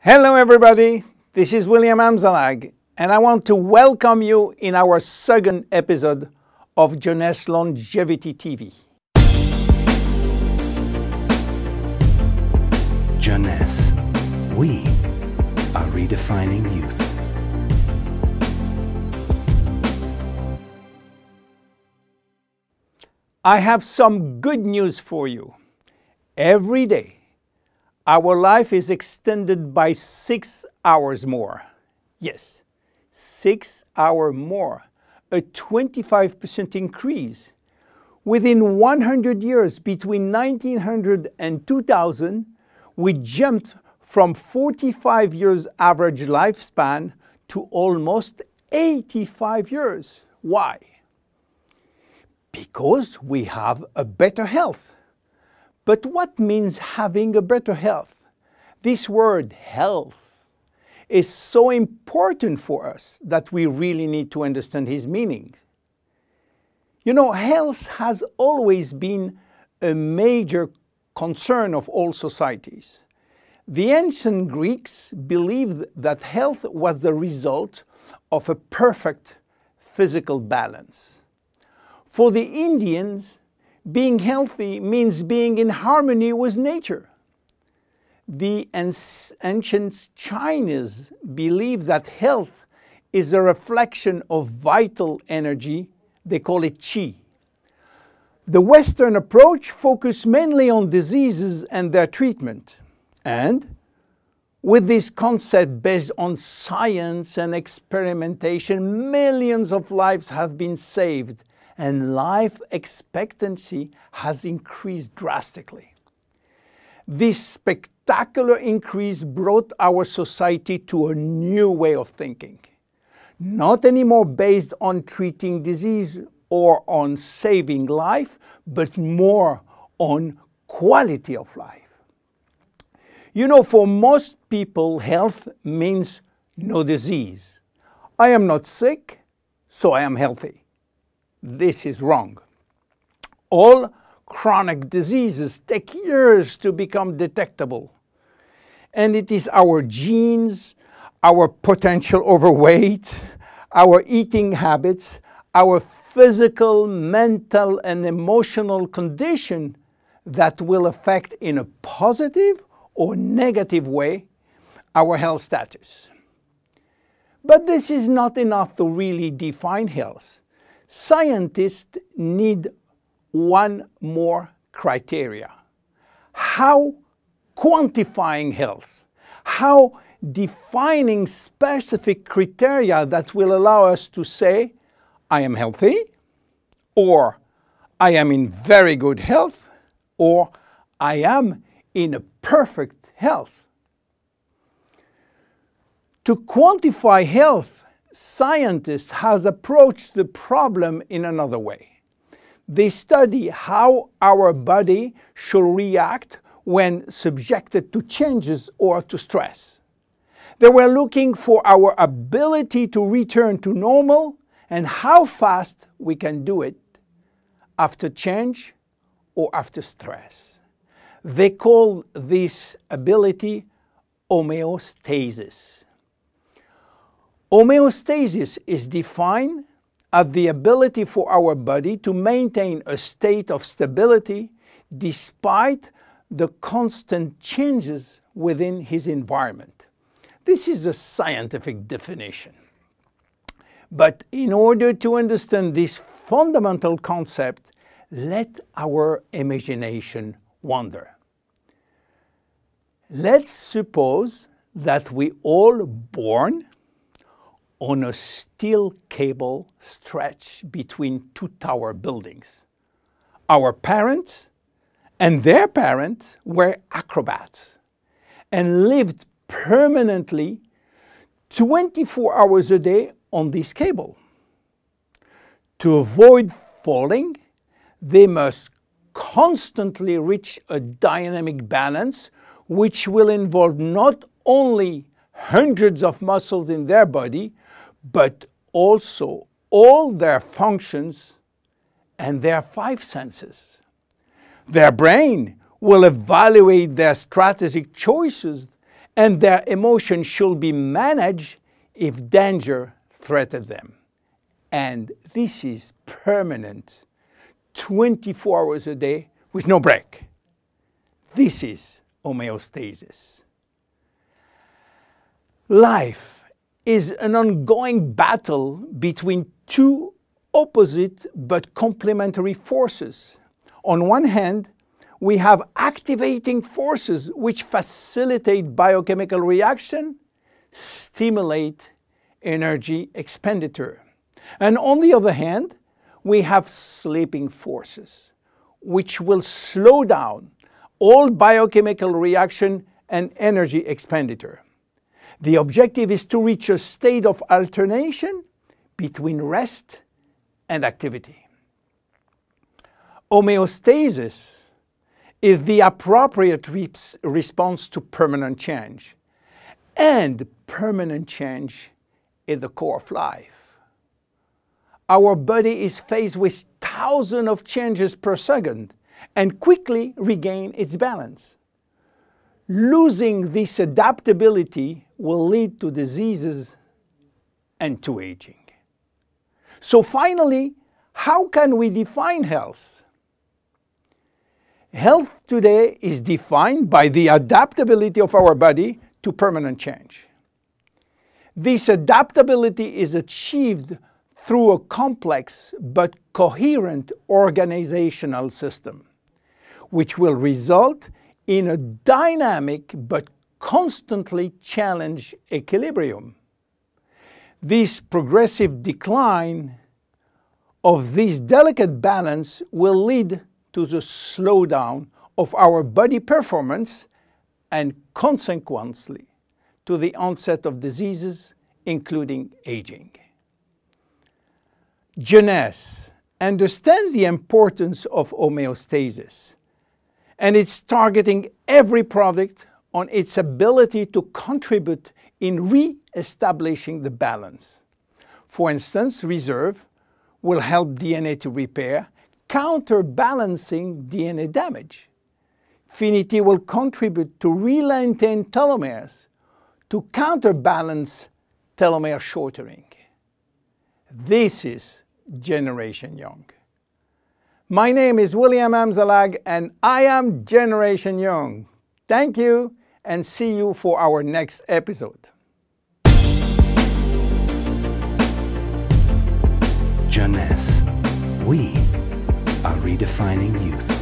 Hello everybody, this is William Amzallag, and I want to welcome you in our second episode of Jeunesse Longevity TV. Jeunesse, we are redefining youth. I have some good news for you. Every day, our life is extended by 6 hours more. Yes, 6 hours more, a 25% increase. Within 100 years, between 1900 and 2000, we jumped from 45 years average lifespan to almost 85 years. Why? Because we have a better health. But what means having a better health? This word health is so important for us that we really need to understand his meaning. You know, health has always been a major concern of all societies. The ancient Greeks believed that health was the result of a perfect physical balance. For the Indians, being healthy means being in harmony with nature. The ancient Chinese believed that health is a reflection of vital energy. They call it qi. The Western approach focused mainly on diseases and their treatment. And with this concept based on science and experimentation, millions of lives have been saved and life expectancy has increased drastically. This spectacular increase brought our society to a new way of thinking, not anymore based on treating disease or on saving life, but more on quality of life. You know, for most people, health means no disease. I am not sick, so I am healthy. This is wrong. All chronic diseases take years to become detectable. And it is our genes, our potential overweight, our eating habits, our physical, mental, and emotional condition that will affect in a positive or negative way our health status. But this is not enough to really define health. Scientists need one more criteria. How quantifying health? How defining specific criteria that will allow us to say, I am healthy, or I am in very good health, or I am in a perfect health. To quantify health, scientists have approached the problem in another way. They study how our body should react when subjected to changes or to stress. They were looking for our ability to return to normal and how fast we can do it after change or after stress. They call this ability homeostasis. Homeostasis is defined as the ability for our body to maintain a state of stability despite the constant changes within his environment. This is a scientific definition. But in order to understand this fundamental concept, let our imagination wander. Let's suppose that we all born on a steel cable stretched between two tower buildings. Our parents and their parents were acrobats and lived permanently 24 hours a day on this cable. To avoid falling, they must constantly reach a dynamic balance, which will involve not only hundreds of muscles in their body, but also all their functions and their 5 senses. Their brain will evaluate their strategic choices and their emotions should be managed if danger threatens them. And this is permanent, 24 hours a day with no break. This is homeostasis. Life is an ongoing battle between two opposite but complementary forces. On one hand, we have activating forces which facilitate biochemical reaction, stimulate energy expenditure. And on the other hand, we have sleeping forces which will slow down all biochemical reaction and energy expenditure. The objective is to reach a state of alternation between rest and activity. Homeostasis is the appropriate response to permanent change. And permanent change is the core of life. Our body is faced with thousands of changes per second and quickly regains its balance. Losing this adaptability will lead to diseases and to aging. So finally, how can we define health? Health today is defined by the adaptability of our body to permanent change. This adaptability is achieved through a complex but coherent organizational system, which will result in a dynamic but constantly challenged equilibrium. This progressive decline of this delicate balance will lead to the slowdown of our body performance and consequently to the onset of diseases, including aging. Jeunesse understands the importance of homeostasis, and it's targeting every product on its ability to contribute in re-establishing the balance. For instance, Reserve will help DNA to repair, counterbalancing DNA damage. Finity will contribute to re-lengthen telomeres to counterbalance telomere shortening. This is Generation Young. My name is William Amzallag, and I am Generation Young. Thank you, and see you for our next episode. Jeunesse. We are redefining youth.